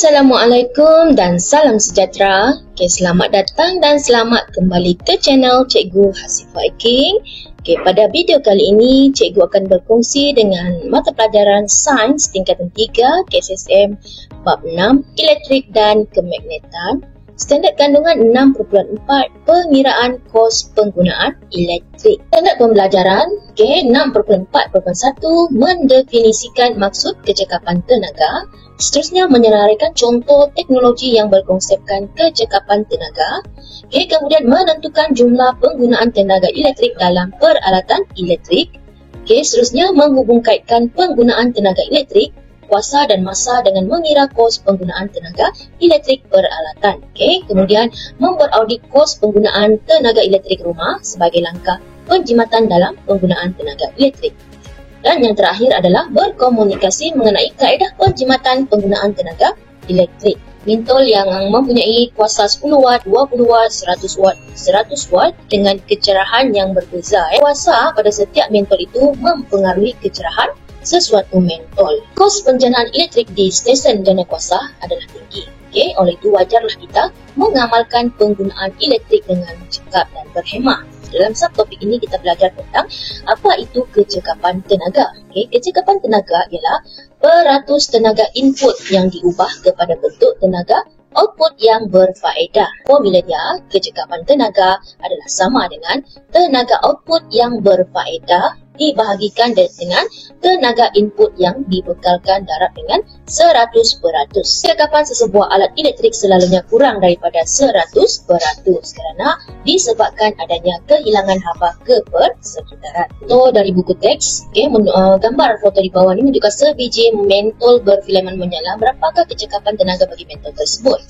Assalamualaikum dan salam sejahtera. Selamat datang dan selamat kembali ke channel Cikgu Hasifah King. Pada video kali ini, Cikgu akan berkongsi dengan mata pelajaran Sains tingkatan 3 KSSM bab 6 Elektrik dan Kemagnetan. Standard kandungan 6.4 Pengiraan kos penggunaan elektrik. Standard pembelajaran 6.4.1 Mendefinisikan maksud kecekapan tenaga. Seterusnya menyelarakan contoh teknologi yang berkonsepkan kecekapan tenaga. Kemudian menentukan jumlah penggunaan tenaga elektrik dalam peralatan elektrik. Seterusnya menghubungkaitkan penggunaan tenaga elektrik, kuasa dan masa dengan mengira kos penggunaan tenaga elektrik peralatan. Kemudian membuat audit kos penggunaan tenaga elektrik rumah sebagai langkah penjimatan dalam penggunaan tenaga elektrik. Dan yang terakhir adalah berkomunikasi mengenai kaedah penjimatan penggunaan tenaga elektrik. Mentol yang mempunyai kuasa 10 watt, 20 watt, 100 watt, 100 watt dengan kecerahan yang berbeza. Kuasa pada setiap mentol itu mempengaruhi kecerahan sesuatu mentol. Kos penjanaan elektrik di stesen jana kuasa adalah tinggi. Oleh itu wajarlah kita mengamalkan penggunaan elektrik dengan cekap dan berhemah. Dalam subtopik ini kita belajar tentang apa itu kecekapan tenaga. Kecekapan tenaga ialah peratus tenaga input yang diubah kepada bentuk tenaga output yang berfaedah. Formulanya, kecekapan tenaga adalah sama dengan tenaga output yang berfaedah dibahagikan dengan tenaga input yang dibekalkan darab dengan 100%. Kecekapan sesebuah alat elektrik selalunya kurang daripada 100% kerana disebabkan adanya kehilangan haba ke persekitaran. Contoh dari buku teks, gambar foto di bawah ini menunjukkan sebiji mentol berfilamen menyala. Berapakah kecekapan tenaga bagi mentol tersebut?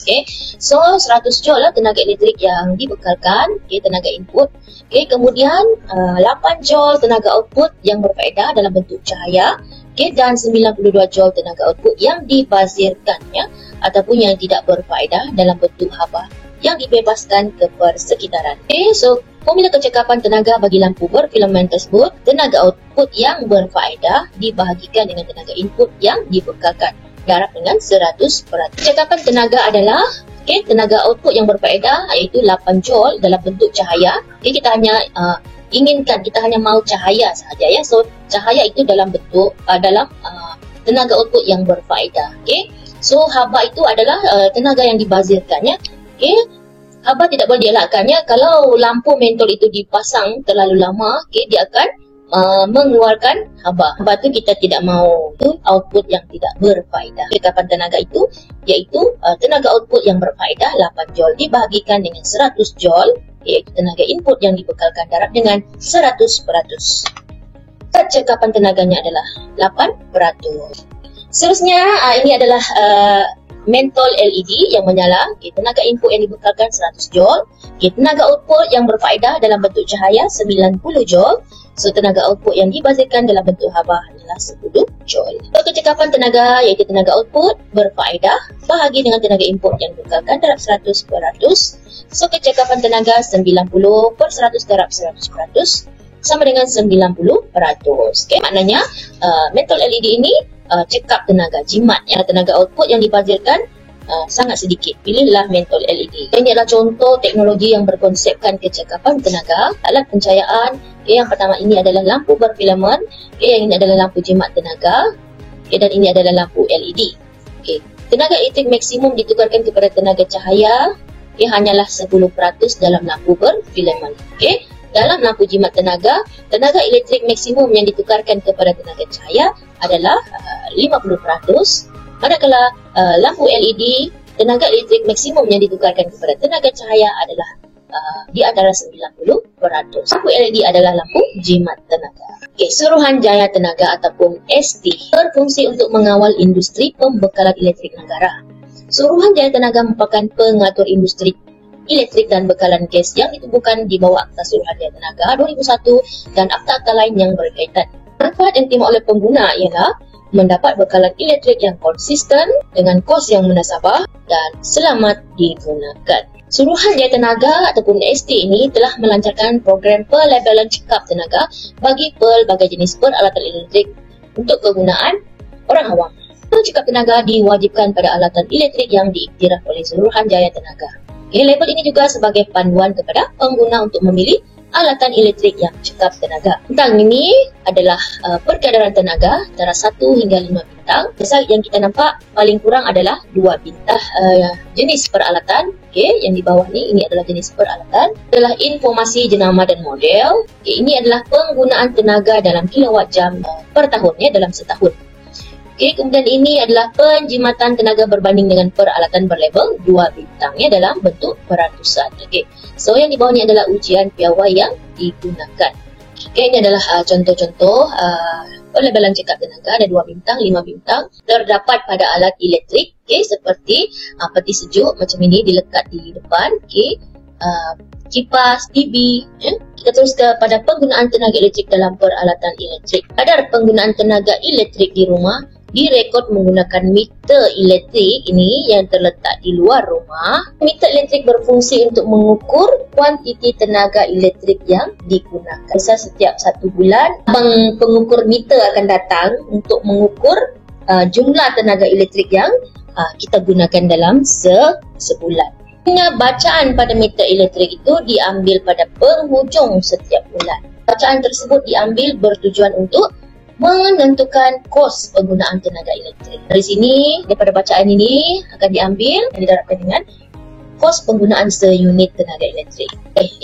So 100 joule lah tenaga elektrik yang dibekalkan, tenaga input. Kemudian 8 joule tenaga output yang berfaedah dalam bentuk cahaya, dan 92 joule tenaga output yang dibazirkannya ataupun yang tidak berfaedah dalam bentuk haba yang dibebaskan ke persekitaran. So formula kecekapan tenaga bagi lampu berfilamen tersebut, tenaga output yang berfaedah dibahagikan dengan tenaga input yang dibekalkan darab dengan 100%. Kecekapan tenaga adalah tenaga output yang berfaedah iaitu 8 joule dalam bentuk cahaya. Kita hanya kita hanya mahu cahaya sahaja ya. So cahaya itu dalam bentuk tenaga output yang berfaedah. So haba itu adalah tenaga yang dibazirkan ya. Haba tidak boleh dielakkan ya. Kalau lampu mentol itu dipasang terlalu lama, dia akan mengeluarkan haba. Haba itu kita tidak mahu, itu output yang tidak berfaedah. Kecekapan tenaga itu iaitu tenaga output yang berfaedah 8 joule dibahagikan dengan 100 joule, iaitu tenaga input yang dibekalkan darab dengan 100%. Kecekapan tenaganya adalah 8%. Seterusnya ini adalah mentol LED yang menyala. Tenaga input yang dibekalkan 100 joule. Tenaga output yang berfaedah dalam bentuk cahaya 90 joule. So tenaga output yang dibazirkan dalam bentuk haba adalah 10 joule. Kecekapan tenaga iaitu tenaga output berfaedah bahagi dengan tenaga input yang dibekalkan darab 100%. So kecekapan tenaga 90 per 100 darab 100% sama dengan 90%. Maknanya mentol LED ini cekap tenaga jimat. Tenaga output yang dibazirkan sangat sedikit. Pilihlah mentol LED. Ini adalah contoh teknologi yang berkonsepkan kecekapan tenaga. Alat pencahayaan, yang pertama ini adalah lampu berfilamen, yang ini adalah lampu jimat tenaga, dan ini adalah lampu LED. Tenaga elektrik maksimum ditukarkan kepada tenaga cahaya hanyalah 10% dalam lampu berfilamen. Dalam lampu jimat tenaga elektrik maksimum yang ditukarkan kepada tenaga cahaya adalah 50%. Manakala lampu LED, tenaga elektrik maksimum yang ditukarkan kepada tenaga cahaya adalah di antara 90%. Lampu LED adalah lampu jimat tenaga. Suruhanjaya Tenaga ataupun ST berfungsi untuk mengawal industri pembekalan elektrik negara. Suruhanjaya Tenaga merupakan pengatur industri elektrik dan bekalan gas yang ditubuhkan di bawah Akta Suruhanjaya Tenaga 2001 dan akta-akta lain yang berkaitan. Manfaat yang diterima oleh pengguna ialah mendapat bekalan elektrik yang konsisten dengan kos yang munasabah dan selamat digunakan. Suruhanjaya Tenaga ataupun ST ini telah melancarkan program pelabelan cekap tenaga bagi pelbagai jenis peralatan elektrik untuk kegunaan orang awam. Cekap tenaga diwajibkan pada alatan elektrik yang diiktiraf oleh Suruhanjaya Tenaga. Label ini juga sebagai panduan kepada pengguna untuk memilih alatan elektrik yang cekap tenaga. Bintang ini adalah perkadaran tenaga antara 1 hingga 5 bintang. Misal yang kita nampak paling kurang adalah 2 bintang. Jenis peralatan, yang di bawah ini adalah jenis peralatan. Adalah informasi jenama dan model. Ini adalah penggunaan tenaga dalam kilowatt jam per tahun dalam setahun. Kemudian ini adalah penjimatan tenaga berbanding dengan peralatan berlabel 2 bintang dalam bentuk peratusan. So yang di bawah ini adalah ujian piawai yang digunakan. Ini adalah contoh-contoh pelabelan cekap tenaga. Ada 2 bintang, 5 bintang terdapat pada alat elektrik seperti peti sejuk macam ini dilekat di depan. Kipas, TV. Kita terus kepada penggunaan tenaga elektrik dalam peralatan elektrik. Kadar penggunaan tenaga elektrik di rumah direkod menggunakan meter elektrik ini yang terletak di luar rumah. Meter elektrik berfungsi untuk mengukur kuantiti tenaga elektrik yang digunakan. Setiap 1 bulan, pengukur meter akan datang untuk mengukur jumlah tenaga elektrik yang kita gunakan dalam sebulan. Bacaan pada meter elektrik itu diambil pada penghujung setiap bulan. Bacaan tersebut diambil bertujuan untuk menentukan kos penggunaan tenaga elektrik. Dari sini, daripada bacaan ini akan diambil dan diterapkan dengan kos penggunaan seunit tenaga elektrik.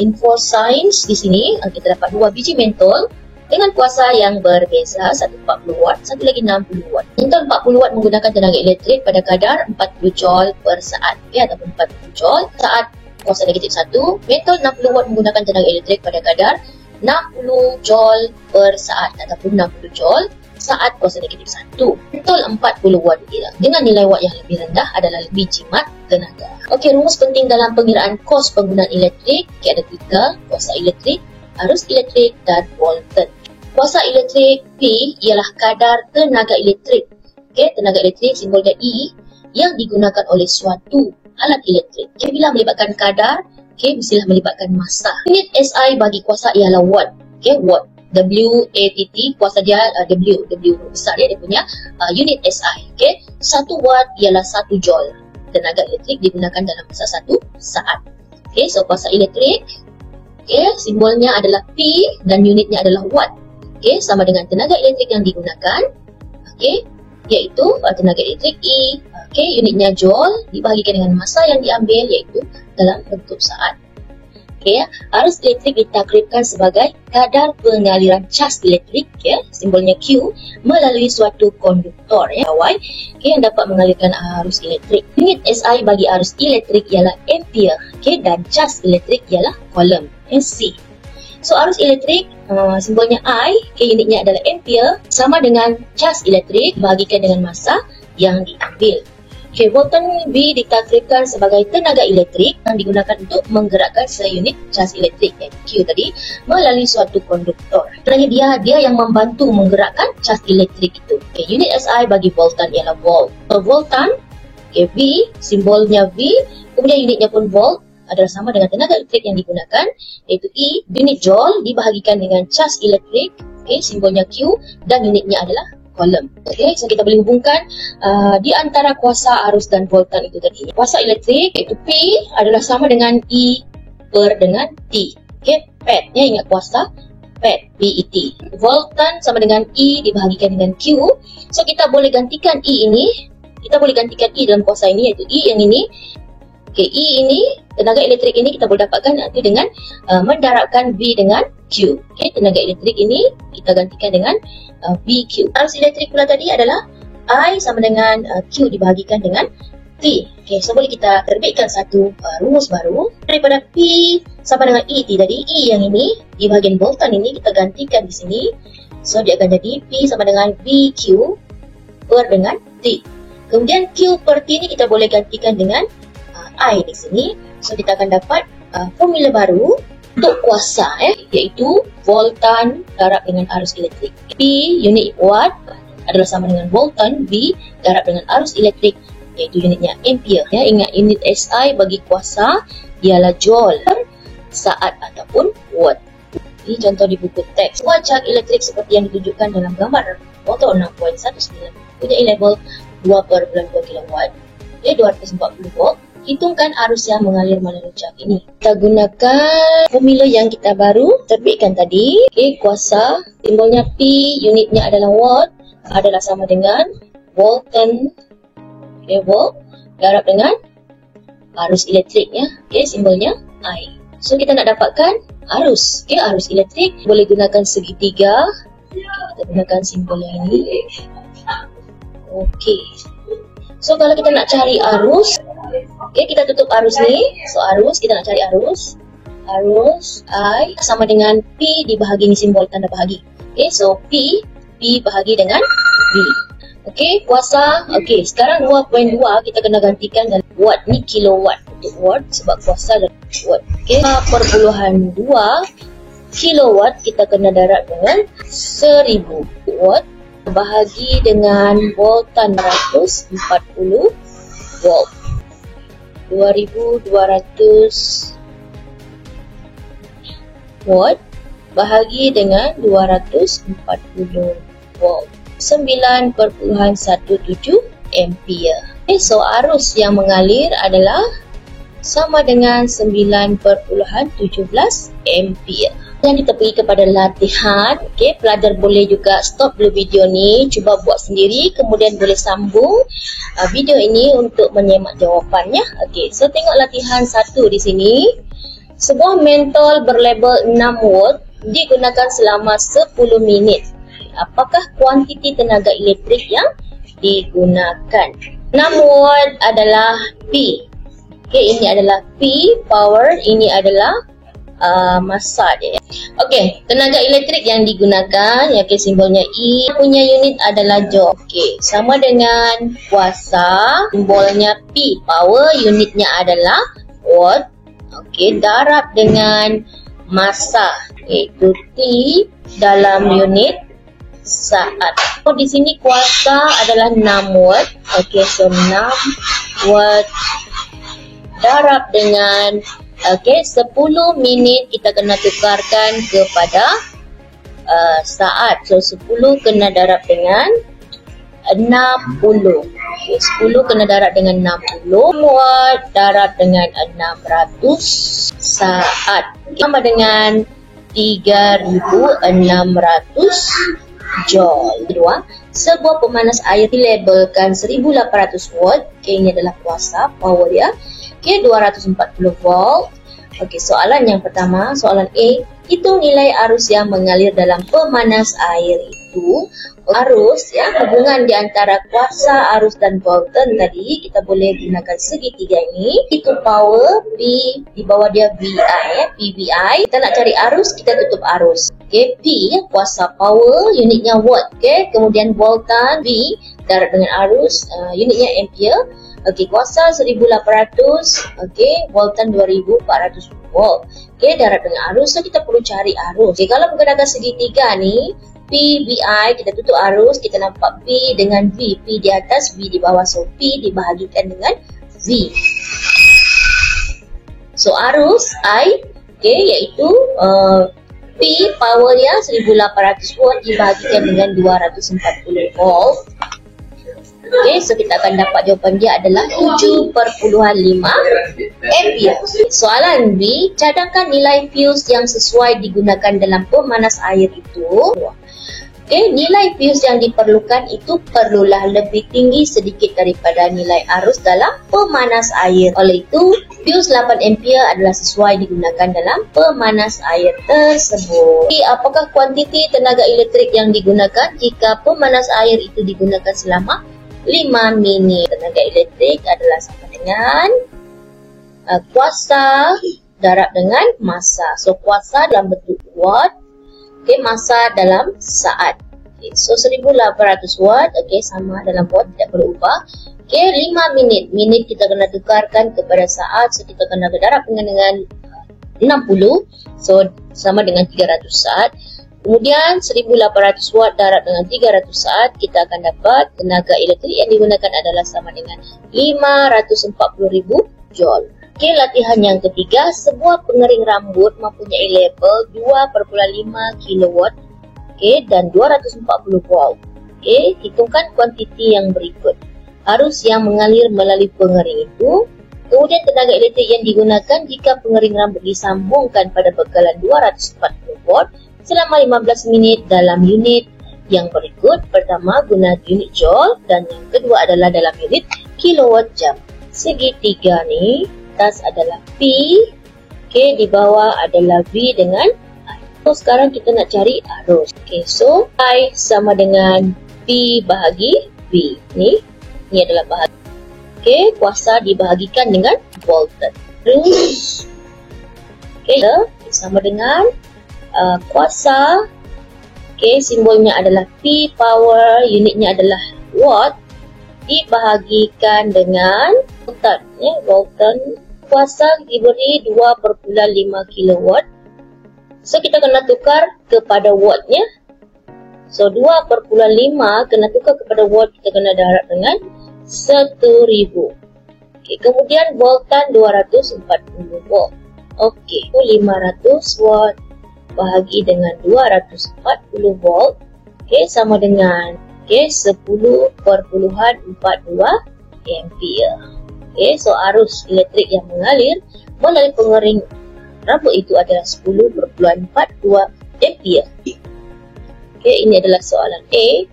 Info sains di sini kita dapat 2 biji mentol dengan kuasa yang berbeza, satu 40 watt, satu lagi 60 watt. Mentol 40 watt menggunakan tenaga elektrik pada kadar 40 joule per saat, ataupun 40 joule saat kuasa negatif 1. Mentol 60 watt menggunakan tenaga elektrik pada kadar 60 joule per saat ataupun 60 joule saat kuasa negatif 1. Mentol 40 watt dengan nilai watt yang lebih rendah adalah lebih jimat tenaga. Rumus penting dalam pengiraan kos penggunaan elektrik ada 3: kuasa elektrik, arus elektrik dan voltan. Kuasa elektrik P ialah kadar tenaga elektrik. Tenaga elektrik simbolnya E yang digunakan oleh suatu alat elektrik. Bila melibatkan kadar, mestilah melibatkan masa. Unit SI bagi kuasa ialah watt. Watt. W-A-T-T, kuasa dia W besar dia punya unit SI. 1 watt ialah 1 joule. Tenaga elektrik digunakan dalam masa 1 saat. So kuasa elektrik simbolnya adalah P dan unitnya adalah watt. Sama dengan tenaga elektrik yang digunakan. Iaitu tenaga elektrik E. Unitnya joule dibahagikan dengan masa yang diambil iaitu dalam bentuk saat. Arus elektrik ditakrifkan sebagai kadar pengaliran cas elektrik, simbolnya Q, melalui suatu konduktor yang dapat mengalirkan arus elektrik. Unit SI bagi arus elektrik ialah ampere, dan cas elektrik ialah coulomb, C. So arus elektrik simbolnya I, unitnya adalah ampere, sama dengan cas elektrik bahagikan dengan masa yang diambil. Voltan V ditakrifkan sebagai tenaga elektrik yang digunakan untuk menggerakkan seunit cas elektrik Q tadi melalui suatu konduktor. Kerana dia yang membantu menggerakkan cas elektrik itu. Unit SI bagi voltan ialah volt. Voltan V simbolnya V, kemudian unitnya pun volt adalah sama dengan tenaga elektrik yang digunakan iaitu E. Unit joule dibahagikan dengan cas elektrik, simbolnya Q, dan unitnya adalah coulomb. So kita boleh hubungkan di antara kuasa arus dan voltan itu tadi. Kuasa elektrik iaitu P adalah sama dengan E per dengan T. PET, ingat kuasa PET, PET. Voltan sama dengan E dibahagikan dengan Q. So kita boleh gantikan E ini, kita boleh gantikan E dalam kuasa ini iaitu E yang ini. E ini, tenaga elektrik ini kita boleh dapatkan itu dengan mendarabkan V dengan Q. Tenaga elektrik ini kita gantikan dengan VQ. Arus elektrik pula tadi adalah I sama dengan Q dibahagikan dengan T. So boleh kita terbitkan satu rumus baru. Daripada P sama dengan ET tadi, E yang ini di bahagian voltan ini kita gantikan di sini. So dia akan jadi P sama dengan VQ per dengan T. Kemudian Q per T ini kita boleh gantikan dengan I di sini. So kita akan dapat formula baru untuk kuasa iaitu voltan darab dengan arus elektrik. P unit watt adalah sama dengan voltan, V darab dengan arus elektrik iaitu unitnya ampere. Ingat unit SI bagi kuasa ialah joule per saat ataupun watt. Ini contoh di buku teks. Wajak elektrik seperti yang ditunjukkan dalam gambar motor 6.19 punya label 2/2 kilowatt. Okey, 240 volt. Hitungkan arus yang mengalir melalui jam ini. Kita gunakan formula yang kita baru terbitkan tadi. Okey, kuasa, simbolnya P, unitnya adalah watt, adalah sama dengan voltan. Okey, volt darab dengan arus elektriknya. Okey, simbolnya I. So, kita nak dapatkan arus. Okey, arus elektrik boleh gunakan segitiga. Kita gunakan simbol yang ini. Okey. So, kalau kita nak cari arus, okey, kita tutup arus ni. So, arus, kita nak cari arus. Arus I sama dengan P dibahagi ni, simbol tanda bahagi. Okey, so P bahagi dengan V. Okey, kuasa. Okey, sekarang 2.2 kita kena gantikan dengan watt ni, kilowatt. Untuk watt sebab kuasa dan watt. Okey, 4.2 kilowatt kita kena darab dengan 1000 watt bahagi dengan voltan 140 volt. 2200 watt bahagi dengan 240 volt. 9.17 ampere. Okay, so arus yang mengalir adalah sama dengan 9.17 ampere. Dan kita pergi kepada latihan. Okay, pelajar boleh juga stop dulu video ni, cuba buat sendiri, kemudian boleh sambung video ini untuk menyemak jawapannya. Okay, so tengok latihan 1 di sini. Sebuah mentol berlabel 6 volt digunakan selama 10 minit. Apakah kuantiti tenaga elektrik yang digunakan? 6 volt adalah P. Okay, ini adalah P, power. Ini adalah massa dia. Okey, tenaga elektrik yang digunakan, ya, okay, simbolnya E, punya unit adalah joule. Okey, sama dengan kuasa, simbolnya P, power, unitnya adalah watt. Okey, darab dengan massa, iaitu T dalam unit saat. So, di sini kuasa adalah 6 watt. Okey, so 6 watt darab dengan 10 minit kita kena tukarkan kepada saat. So 10 kena darab dengan 60. Okay, 10 kena darab dengan 60 watt darab dengan 600 saat. Sama dengan 3600 joule. Kedua, sebuah pemanas air dilabelkan 1800 watt. Okay, ini adalah kuasa, power dia. Okay, 240 volt. Okey, soalan yang pertama, soalan A, hitung nilai arus yang mengalir dalam pemanas air itu. Arus, ya, hubungan di antara kuasa, arus dan voltan tadi kita boleh gunakan segitiga ini. Itu power, P di bawah dia VI, ya, PVI. Kita nak cari arus, kita tutup arus. Okey, P kuasa, power, unitnya watt. Okey, kemudian voltan, V darab dengan arus, unitnya ampere. Okey, kuasa 1800, okey, voltan 2400 volt. Okey, darab dengan arus, so kita perlu cari arus. Okey, kalau menggunakan segitiga ni, P, VI, kita tutup arus, kita nampak P dengan V. P di atas, V di bawah, so P dibahagikan dengan V. So, arus I, okey, iaitu P, powernya 1800 volt dibahagikan dengan 240 volt. Okey, so kita akan dapat jawapan dia adalah 7.5 ampere. Soalan B, cadangkan nilai fuse yang sesuai digunakan dalam pemanas air itu. Okey, nilai fuse yang diperlukan itu perlulah lebih tinggi sedikit daripada nilai arus dalam pemanas air. Oleh itu, fuse 8 ampere adalah sesuai digunakan dalam pemanas air tersebut. Okey, apakah kuantiti tenaga elektrik yang digunakan jika pemanas air itu digunakan selama 5 minit? Tenaga elektrik adalah sama dengan kuasa darab dengan massa. So, kuasa dalam bentuk watt, okay, massa dalam saat. Okay, so, 1800 watt, okay, sama dalam watt, tidak perlu ubah. Okay, 5 minit. Minit kita kena tukarkan kepada saat, so kita kena darab dengan 60. So, sama dengan 300 saat. Kemudian 1800 watt darab dengan 300 saat, kita akan dapat tenaga elektrik yang digunakan adalah sama dengan 540,000 joule. Okey, latihan yang ketiga, sebuah pengering rambut mempunyai label 2.5 kW, okey, dan 240 volt. Okey, hitungkan kuantiti yang berikut. arus yang mengalir melalui pengering itu. Kemudian tenaga elektrik yang digunakan jika pengering rambut disambungkan pada bekalan 240 volt selama 15 minit dalam unit yang berikut. Pertama, guna unit joule dan yang kedua adalah dalam unit kilowatt jam. Segitiga ni, atas adalah P, okay, di bawah adalah V dengan I. So, sekarang kita nak cari arus. Okay, so I sama dengan P bahagi V. Ni adalah bahagi. Okay, kuasa dibahagikan dengan voltage. Terus, okay, sama dengan kuasa. Okay, simbolnya adalah P power, unitnya adalah watt, dibahagikan dengan voltage. Voltage, kuasa diberi 2,5 kilowatt. So, kita kena tukar kepada wattnya. So, 2,5 kena tukar kepada watt, kita kena darab dengan 1,000. Okay, kemudian voltan 240 volt. Okey, 500 watt bahagi dengan 240 volt. Okey, sama dengan 10.42 ampere. Okey, so arus elektrik yang mengalir melalui pengering rambut itu adalah 10.42 ampere. Okey, ini adalah soalan A.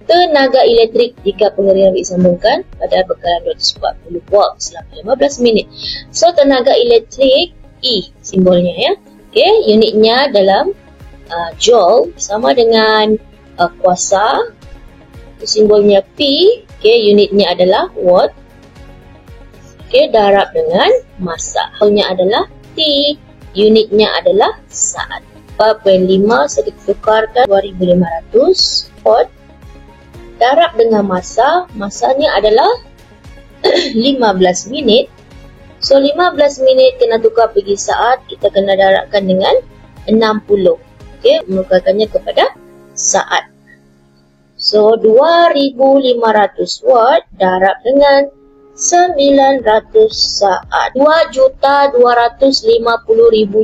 Tenaga elektrik jika pengering rambut disambungkan pada bekalan 240 volt selama 15 minit. So, tenaga elektrik E simbolnya ya. Okay, unitnya dalam joule sama dengan kuasa. Simbolnya P. Okay, unitnya adalah watt. Okay, darab dengan massa. Unitnya adalah T. Unitnya adalah saat. 4.5 saya tukarkan 2,500 watt. Darab dengan massa, massanya adalah 15 minit. So, 15 minit kena tukar pergi saat, kita kena darabkan dengan 60. Okay, menukarkannya kepada saat. So, 2,500 watt darab dengan 900 saat. 2.250.000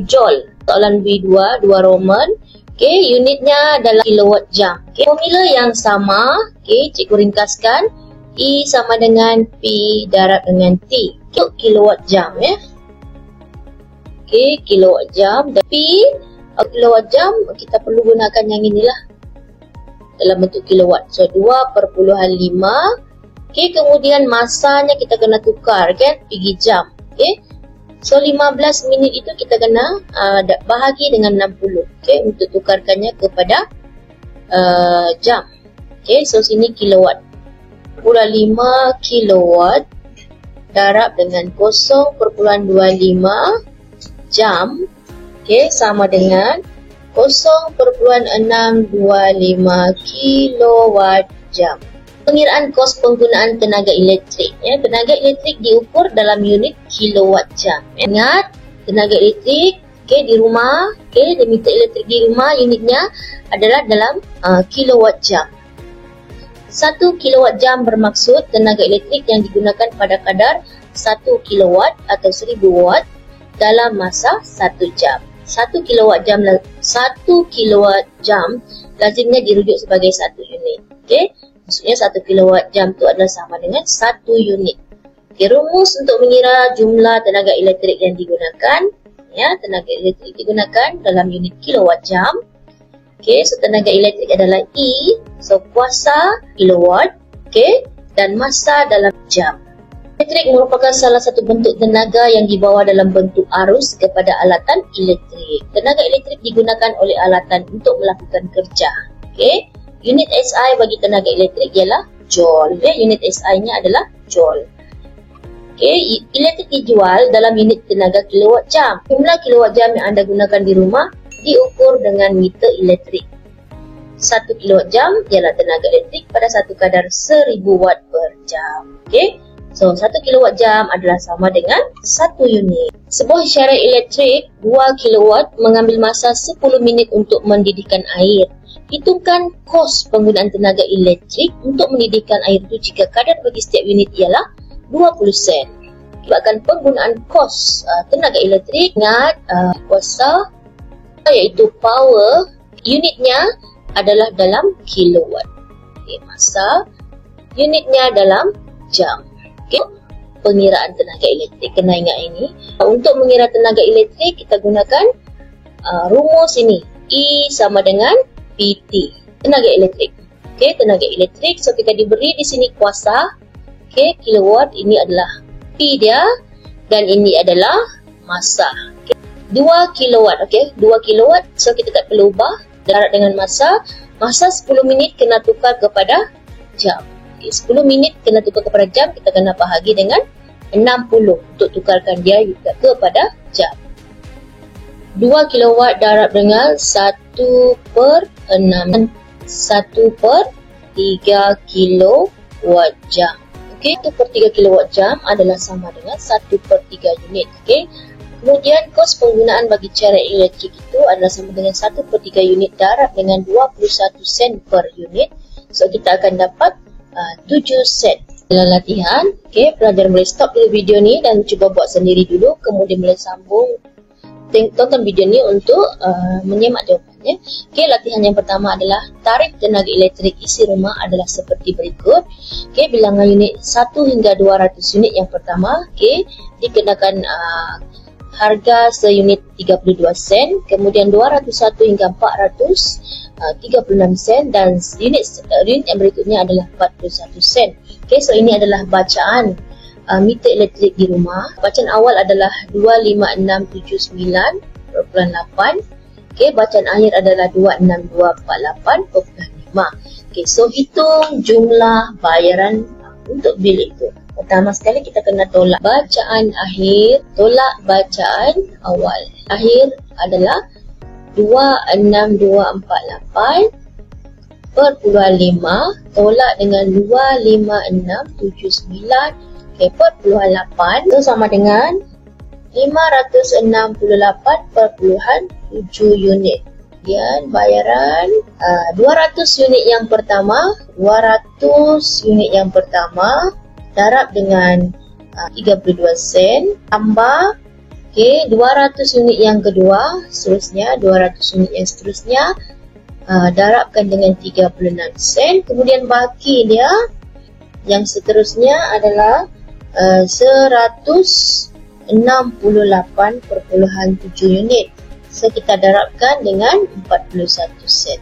joule. Soalan B2, 2 Roman. Okay, unitnya adalah kilowatt jam. Okay, formula yang sama. Okay, cikgu ringkaskan. E sama dengan P darab dengan T. Okay, kilowatt jam ya. Okay, kilowatt jam. Dan P, kilowatt jam, kita perlu gunakan yang inilah. Dalam bentuk kilowatt. So, 2,5. Okay, kemudian masanya kita kena tukar kan. Pergi jam. Okay. So, 15 minit itu kita kena bahagi dengan 60. Okay, untuk tukarkannya kepada jam. Okay, so sini kilowatt. 5 kilowatt darab dengan 0.25 jam. Okay, sama dengan 0.625 kilowatt jam. Pengiraan kos penggunaan tenaga elektrik. Ya, tenaga elektrik diukur dalam unit kilowatt jam. Ingat, tenaga elektrik di rumah, meter elektrik di rumah unitnya adalah dalam kilowatt jam. 1 kilowatt jam bermaksud tenaga elektrik yang digunakan pada kadar 1 kilowatt atau 1000 watt dalam masa 1 jam. 1 kilowatt jam lazimnya dirujuk sebagai 1 unit. Okey. Maksudnya 1 kilowatt jam itu adalah sama dengan 1 unit. Okay, rumus untuk mengira jumlah tenaga elektrik yang digunakan. Ya, tenaga elektrik digunakan dalam unit kilowatt jam. Okay, so tenaga elektrik adalah E. So, kuasa kilowatt. Okay, dan massa dalam jam. Elektrik merupakan salah satu bentuk tenaga yang dibawa dalam bentuk arus kepada alatan elektrik. Tenaga elektrik digunakan oleh alatan untuk melakukan kerja. Okay. Unit SI bagi tenaga elektrik ialah joule. Unit SI-nya adalah joule. Okay, elektrik dijual dalam unit tenaga kilowatt jam. Jumlah kilowatt jam yang anda gunakan di rumah diukur dengan meter elektrik. 1 kilowatt jam ialah tenaga elektrik pada satu kadar 1000 watt per jam. Okay, so 1 kilowatt jam adalah sama dengan 1 unit. Sebuah syaraf elektrik 2 kilowatt mengambil masa 10 minit untuk mendidihkan air. Hitungkan kos penggunaan tenaga elektrik untuk mendidihkan air itu jika kadar bagi setiap unit ialah 20 sen. Sebabkan penggunaan kos tenaga elektrik, ingat kuasa iaitu power, unitnya adalah dalam kilowatt. Okay, masa unitnya dalam jam. Okay. Pengiraan tenaga elektrik, kena ingat ini. Untuk mengira tenaga elektrik, kita gunakan rumus ini. E sama dengan PT, tenaga elektrik. Okay, tenaga elektrik. So, kita diberi di sini kuasa. Okay, kilowatt, ini adalah P dia. Dan ini adalah masa. Okay. 2 kilowatt, okay, 2 kilowatt. So, kita tak perlu ubah. Darab dengan masa. Masa 10 minit kena tukar kepada jam. Okay, 10 minit kena tukar kepada jam. Kita kena bahagi dengan 60 untuk tukarkan dia juga kepada jam. 2 kilowatt darab dengan 1/6. 1/3 kilowatt jam. Okey, 1/3 kilowatt jam adalah sama dengan 1/3 unit. Okey. Kemudian kos penggunaan bagi cairan elektrik itu adalah sama dengan 1/3 unit darab dengan 21 sen per unit. So kita akan dapat 7 sen. Dalam latihan, okey, pelajar boleh stop dulu video ni dan cuba buat sendiri dulu, kemudian boleh sambung tonton video ni untuk menyemak jawapannya. Okey, latihan yang pertama adalah tarif tenaga elektrik isi rumah adalah seperti berikut. Okey, bilangan unit 1 hingga 200 unit yang pertama, okey, dikenakan harga seunit 32 sen, kemudian 201 hingga 436 sen dan unit yang berikutnya adalah 41 sen. Okey, so ini adalah bacaan meter elektrik di rumah. Bacaan awal adalah 25679.8. Okey, bacaan akhir adalah 26248.5. Okey, so hitung jumlah bayaran untuk bil itu. Pertama sekali kita kena tolak bacaan akhir, tolak bacaan awal. Akhir adalah 26248.5 tolak dengan 25679 4.8 itu sama dengan 568.7 unit. Kemudian bayaran 200 unit yang pertama, 200 unit yang pertama darab dengan 32 sen tambah 200 unit yang kedua, seterusnya 200 unit yang seterusnya darabkan dengan 36 sen, kemudian baki dia yang seterusnya adalah 168.7 unit. So kita darabkan dengan 41 sen.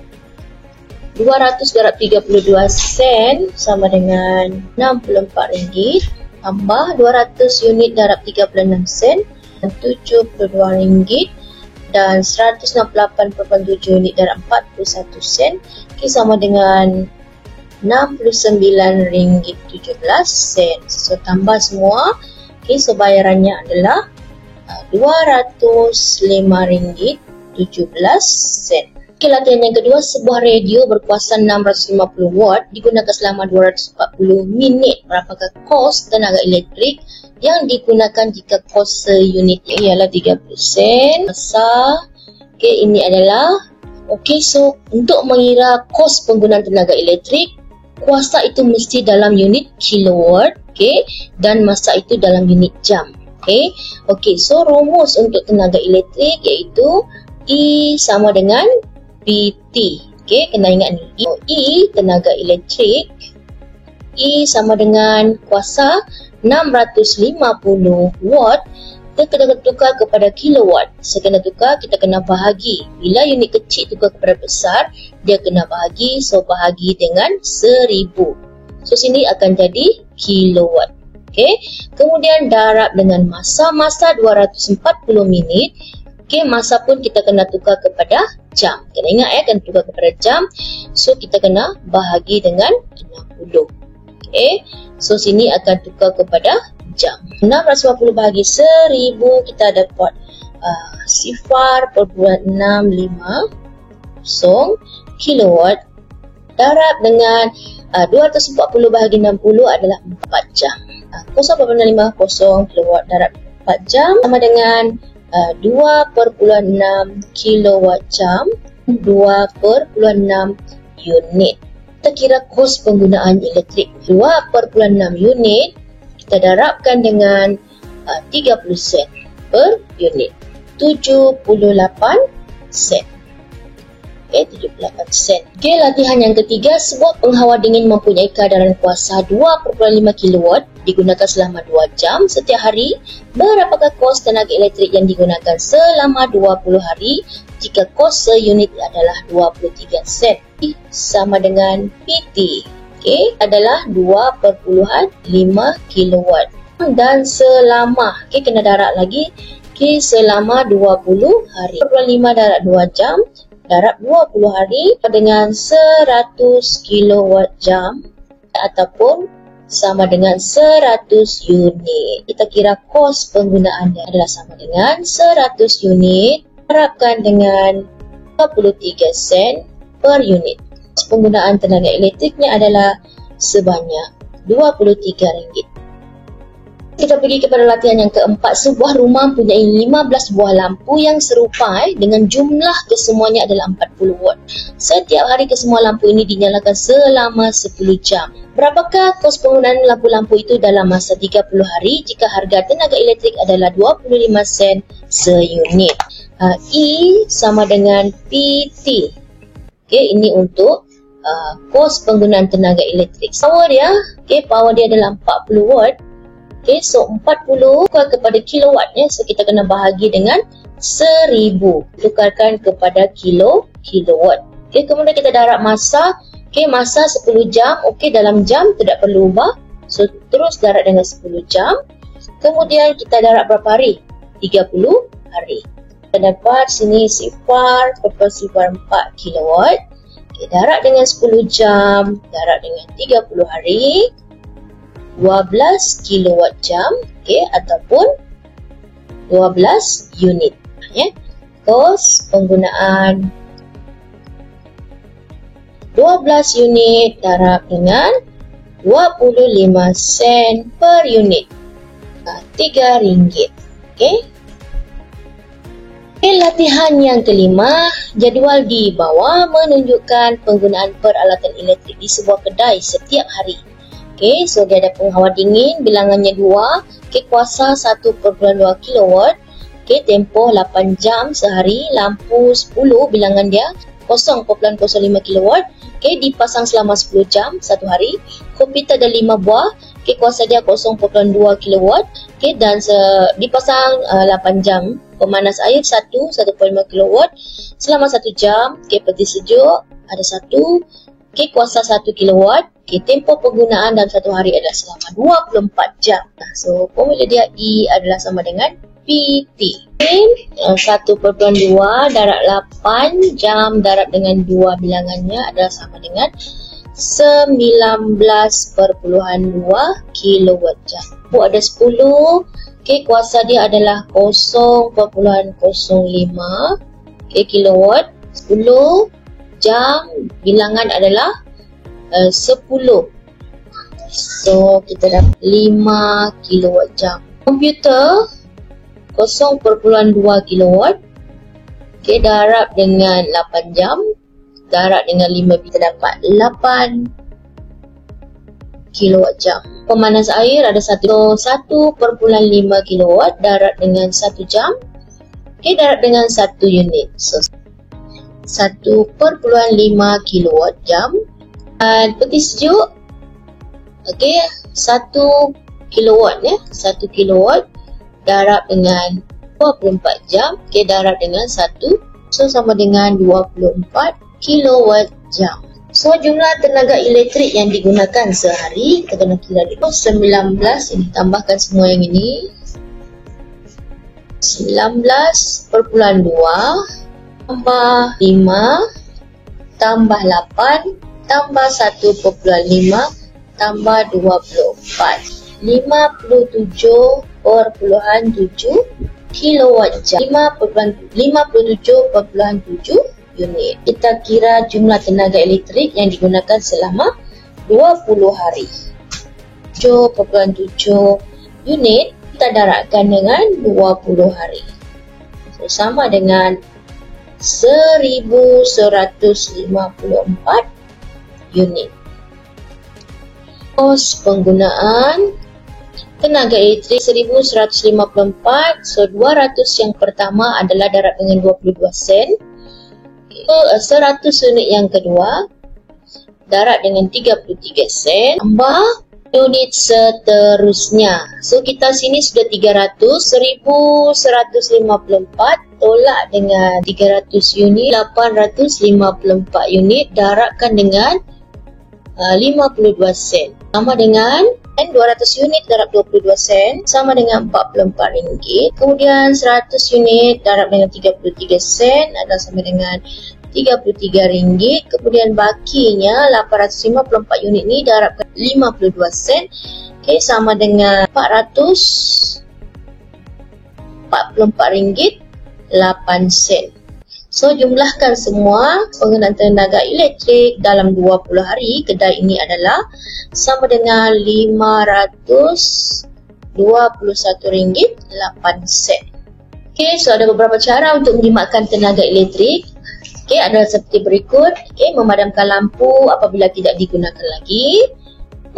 200 darab 32 sen sama dengan 64 ringgit tambah 200 unit darab 36 sen 72 ringgit dan 168.7 unit darab 41 sen sama dengan 69 ringgit 17 sen. So tambah semua. Okey, so bayarannya adalah 205 ringgit 17 sen. Okey, latihan yang kedua, sebuah radio berkuasa 650 watt digunakan selama 240 minit. Berapakah kos tenaga elektrik yang digunakan jika kos seunitnya ialah 30 sen? Masa. Okey, ini adalah so untuk mengira kos penggunaan tenaga elektrik, kuasa itu mesti dalam unit kilowatt, dan masa itu dalam unit jam. So rumus untuk tenaga elektrik iaitu E sama dengan PT. Kena ingat ni. E tenaga elektrik, E sama dengan kuasa 650 watt, kita kena tukar kepada kilowatt. Sekena tukar, kita kena bahagi. Bila unit kecil tukar kepada besar, dia kena bahagi. So bahagi dengan 1000. So sini akan jadi kilowatt. Kemudian darab dengan masa 240 minit. Masa pun kita kena tukar kepada jam. Kena ingat kena tukar kepada jam. So kita kena bahagi dengan 60. So sini akan tukar kepada jam. 650 bahagi 1000 kita dapat 0.650 kilowatt darab dengan 240 bahagi 60 adalah 4 jam. 0.650 kilowatt darab 4 jam sama dengan 2.6 kilowatt jam 2.6 unit. Kita kira kos penggunaan elektrik 2.6 unit. Kita darabkan dengan 30 sen per unit, 78 sen. 78 sen. Okey, latihan yang ketiga, sebuah penghawa dingin mempunyai kadaran kuasa 2.5 kW digunakan selama 2 jam setiap hari. Berapakah kos tenaga elektrik yang digunakan selama 20 hari jika kos seunit adalah 23 sen? Sama dengan PT. Okey, adalah 2.5 kW. Dan selama, okey, kena darab lagi. Okey, selama 20 hari. 2.5 darab 2 jam. Darab 20 hari dengan 100 kWh ataupun sama dengan 100 unit. Kita kira kos penggunaannya adalah sama dengan 100 unit darabkan dengan 23 sen per unit. Kos penggunaan tenaga elektriknya adalah sebanyak RM23. Kita pergi kepada latihan yang keempat. Sebuah rumah mempunyai 15 buah lampu yang serupa dengan jumlah kesemuanya adalah 40 watt. Setiap hari kesemua lampu ini dinyalakan selama 10 jam. Berapakah kos penggunaan lampu-lampu itu dalam masa 30 hari jika harga tenaga elektrik adalah 25 sen seunit? E sama dengan PT. Okey, ini untuk kos penggunaan tenaga elektrik. Power dia, power dia adalah 40 watt. Okay, so 40 tukar kepada kilowatt ya. So kita kena bahagi dengan 1000. Tukarkan kepada kilowatt. Okay, kemudian kita darab masa. Okay, masa 10 jam. Okay, dalam jam tidak perlu ubah. So terus darab dengan 10 jam. Kemudian kita darab berapa hari? 30 hari. Kita dapat sini sifar 0.04 kilowatt. Okay, darab dengan 10 jam. Darab dengan 30 hari. 12 kilowatt jam, okay, ataupun 12 unit ya. Kos penggunaan 12 unit darab dengan 25 sen per unit, RM3. Okay. Latihan yang kelima, jadual di bawah menunjukkan penggunaan peralatan elektrik di sebuah kedai setiap hari. Okay, so dia ada penghawa dingin, bilangannya 2, okay, kuasa 1.2 kW, okay, tempoh 8 jam sehari, lampu 10, bilangan dia 0.05 kW, okay, dipasang selama 10 jam satu hari. Komputer ada 5 buah, okay, kuasa dia 0.2 kW, okay, dan dipasang 8 jam. Pemanas air 1.5 kW selama 1 jam, okay, peti sejuk ada 1, okay, kuasa 1 kW. Okay, tempoh penggunaan dalam satu hari adalah selama 24 jam. So, formula dia E adalah sama dengan PT. 1.2 darab 8 jam darab dengan 2 bilangannya adalah sama dengan 19.2 kWh. Ada 10. Okay, kuasa dia adalah 0.05 kilowatt. 10 jam bilangan adalah 10. So kita dapat 5 kilowatt jam. Komputer 0.2 kilowatt. Okay, darab dengan 8 jam. Darab dengan 5, kita dapat 8 kilowatt jam. Pemanas air ada 1.5 kilowatt. Darab dengan 1 jam. Okay, darab dengan 1 unit. So 1.5 kilowatt jam. Peti sejuk, okay, 1 kilowatt ya, 1 kilowatt darab dengan 24 jam, okay, darab dengan 1, so sama dengan 24 kilowatt jam. So jumlah tenaga elektrik yang digunakan sehari, kita kena kira dulu, 19, ini tambahkan semua yang ini, 19.2 tambah 5 tambah 8 tambah 1.5 tambah 24, 57.7 kilowatt jam, 57.7 unit. Kita kira jumlah tenaga elektrik yang digunakan selama 20 hari. 7.7 unit kita darabkan dengan 20 hari. So, sama dengan 1154 unit. Kos penggunaan tenaga elektrik 1154. So 200 yang pertama adalah darab dengan 22 sen. 100 unit yang kedua darat dengan 33 sen. Tambah unit seterusnya. So kita sini sudah 300, 1154 tolak dengan 300 unit, 854 unit daratkan dengan 52 sen. Sama dengan 200 unit darab 22 sen sama dengan 44 ringgit. Kemudian 100 unit darab dengan 33 sen adalah sama dengan 33 ringgit. Kemudian bakinya 854 unit ni darabkan 52 sen. Okay, sama dengan 444 ringgit 8 sen. So jumlahkan semua penggunaan tenaga elektrik dalam 20 hari kedai ini adalah sama dengan 521 ringgit 8 sen. Okay, so ada beberapa cara untuk menjimatkan tenaga elektrik. Okay, adalah seperti berikut. Okay, memadamkan lampu apabila tidak digunakan lagi,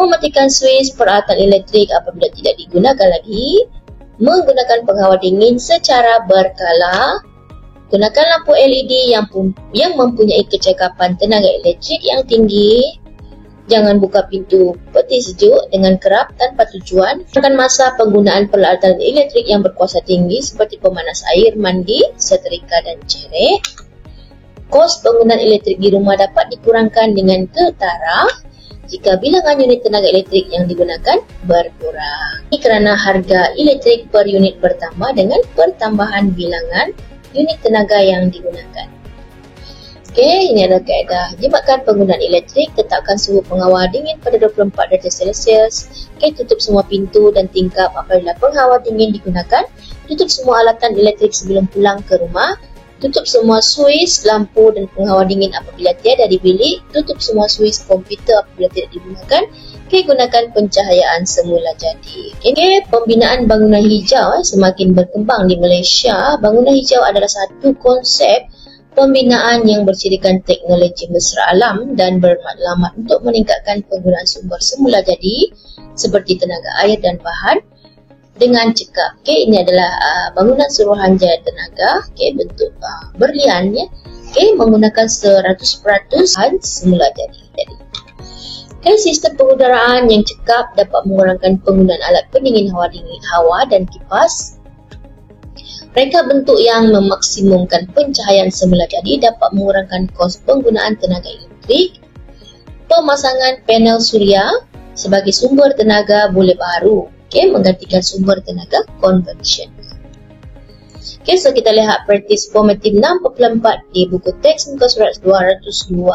mematikan switch peralatan elektrik apabila tidak digunakan lagi, menggunakan pengawal dingin secara berkala, gunakan lampu LED yang mempunyai kecekapan tenaga elektrik yang tinggi, jangan buka pintu peti sejuk dengan kerap tanpa tujuan, gunakan masa penggunaan peralatan elektrik yang berkuasa tinggi seperti pemanas air, mandi, setrika dan cerek. Kos penggunaan elektrik di rumah dapat dikurangkan dengan ketara jika bilangan unit tenaga elektrik yang digunakan berkurang. Ini kerana harga elektrik per unit bertambah dengan pertambahan bilangan unit tenaga yang digunakan. Okey, ini adalah kaedah jimatkan penggunaan elektrik. Tetapkan suhu pengawal dingin pada 24 darjah Celsius. Okey, tutup semua pintu dan tingkap apabila pengawal dingin digunakan. Tutup semua alatan elektrik sebelum pulang ke rumah. Tutup semua switch, lampu dan pengawal dingin apabila tiada di bilik. Tutup semua switch komputer apabila tidak digunakan. Okey, gunakan pencahayaan semula jadi. Okey, pembinaan bangunan hijau semakin berkembang di Malaysia. Bangunan hijau adalah satu konsep pembinaan yang bercirikan teknologi mesra alam dan bermatlamat untuk meningkatkan penggunaan sumber semula jadi seperti tenaga air dan bahan dengan cekap. Okey, ini adalah bangunan Suruhanjaya Tenaga. Okey, bentuk berlian ya. Okey, menggunakan 100% bahan semula jadi. Okey, sistem pengudaraan yang cekap dapat mengurangkan penggunaan alat pendingin hawa dan kipas. Reka bentuk yang memaksimumkan pencahayaan semula jadi dapat mengurangkan kos penggunaan tenaga elektrik. Pemasangan panel suria sebagai sumber tenaga boleh baru. Okey, menggantikan sumber tenaga konvensional. Okey, so kita lihat praktis formatif 6.4 di buku teks muka surat 202.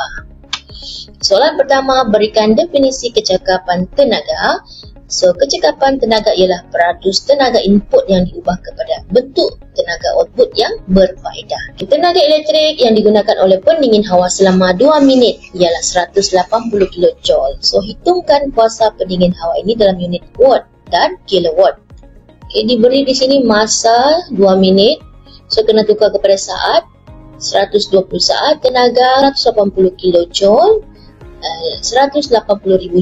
Soalan pertama, berikan definisi kecekapan tenaga. So, kecekapan tenaga ialah peratus tenaga input yang diubah kepada bentuk tenaga output yang berfaedah. Tenaga elektrik yang digunakan oleh pendingin hawa selama 2 minit ialah 180 kJ. So, hitungkan kuasa pendingin hawa ini dalam unit watt dan kilowatt. Okay, diberi di sini masa 2 minit. So, kena tukar kepada saat. 120 saat tenaga 180 kJ. 180,000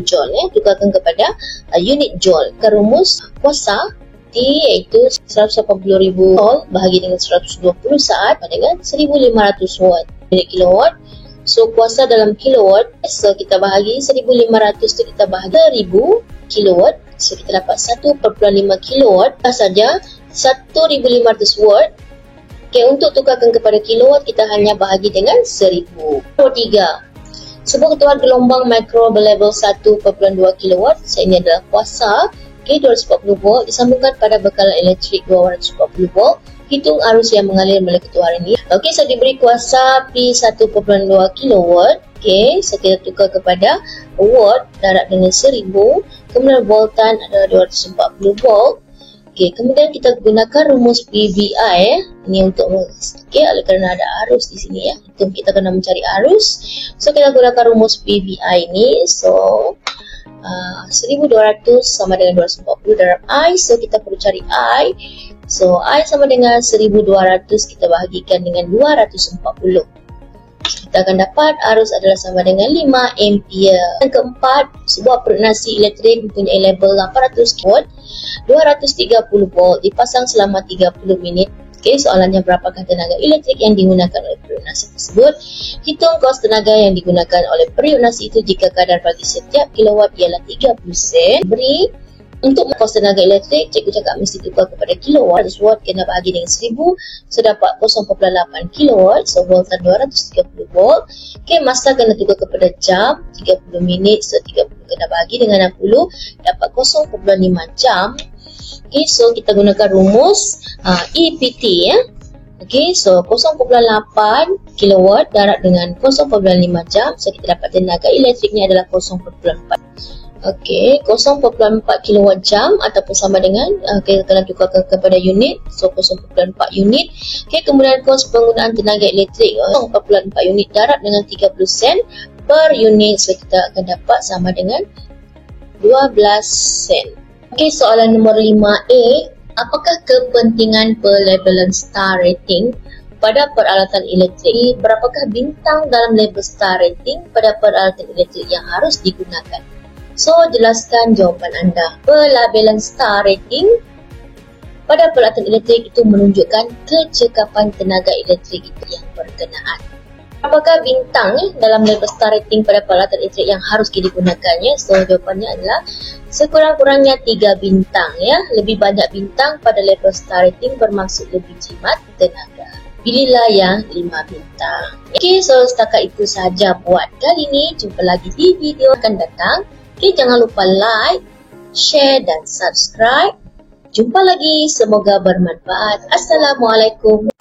joule tukarkan kepada unit joule. Rumus kuasa T iaitu 180,000 joule bahagi dengan 120 saat dengan 1500 watt unit kilowatt. So kuasa dalam kilowatt, so kita bahagi 1500 tu kita bahagi 1000 kilowatt. So kita dapat 1.5 kilowatt saja 1500 watt. Okay, untuk tukarkan kepada kilowatt kita hanya bahagi dengan 1000. Nombor 3, sebuah ketuan gelombang mikro berlevel 1.2 kW. So ini adalah kuasa. Okay, 240 volt disambungkan pada bekalan elektrik 240 volt. Hitung arus yang mengalir melalui ketuan ini. Okay, so diberi kuasa P 1.2 kW. Okay, so kita tukar kepada watt darab dengan 1000. Kemudian voltan adalah 240 volt. Okay, kemudian kita gunakan rumus PVI ini untuk oleh kerana ada arus di sini ya. Itu kita kena mencari arus. So kita gunakan rumus PVI ini. So 1200 sama dengan 240 darab I. So kita perlu cari I. So I sama dengan 1200 kita bahagikan dengan 240. Kita akan dapat arus adalah sama dengan 5 ampere. Yang keempat, sebuah perut nasi elektrik mempunyai label 800 watt, 230 volt dipasang selama 30 minit. Okey, soalannya berapakah tenaga elektrik yang digunakan oleh periuk nasi tersebut? Hitung kos tenaga yang digunakan oleh periuk nasi itu jika kadar bagi setiap kilowatt ialah 30 sen. Beri untuk kos tenaga elektrik, cikgu cakap mesti tukar kepada kilowatt. 100 watt kena bagi dengan 1000, so dapat 0.8 kilowatt, so voltan 230 volt. Okey, masa kena tukar kepada jam, 30 minit, so 30 kena bagi dengan 60, dapat 0.5 jam. Okey, so kita gunakan rumus EPT ya. Okey, so 0.8 kilowatt darab dengan 0.5 jam, so kita dapat tenaga elektriknya adalah 0.4. Okey, 0.4 kilowatt jam ataupun sama dengan kita kena tukar kepada unit, so 0.4 unit. Okey, kemudian kos penggunaan tenaga elektrik 0.4 unit darab dengan 30 sen per unit, so kita akan dapat sama dengan 12 sen. Okey, soalan nombor 5A, apakah kepentingan pelabelan star rating pada peralatan elektrik? Berapakah bintang dalam label star rating pada peralatan elektrik yang harus digunakan? So, jelaskan jawapan anda. Pelabelan star rating pada peralatan elektrik itu menunjukkan kecekapan tenaga elektrik itu yang berkenaan. Apakah bintang dalam label star rating pada peralatan elektrik yang harus digunakannya? So, jawapannya adalah sekurang-kurangnya 3 bintang ya. Lebih banyak bintang pada label star rating bermaksud lebih jimat tenaga. Pilihlah yang 5 bintang. Okey, so setakat itu sahaja buat kali ini. Jumpa lagi di video akan datang. Okey, jangan lupa like, share dan subscribe. Jumpa lagi, semoga bermanfaat. Assalamualaikum.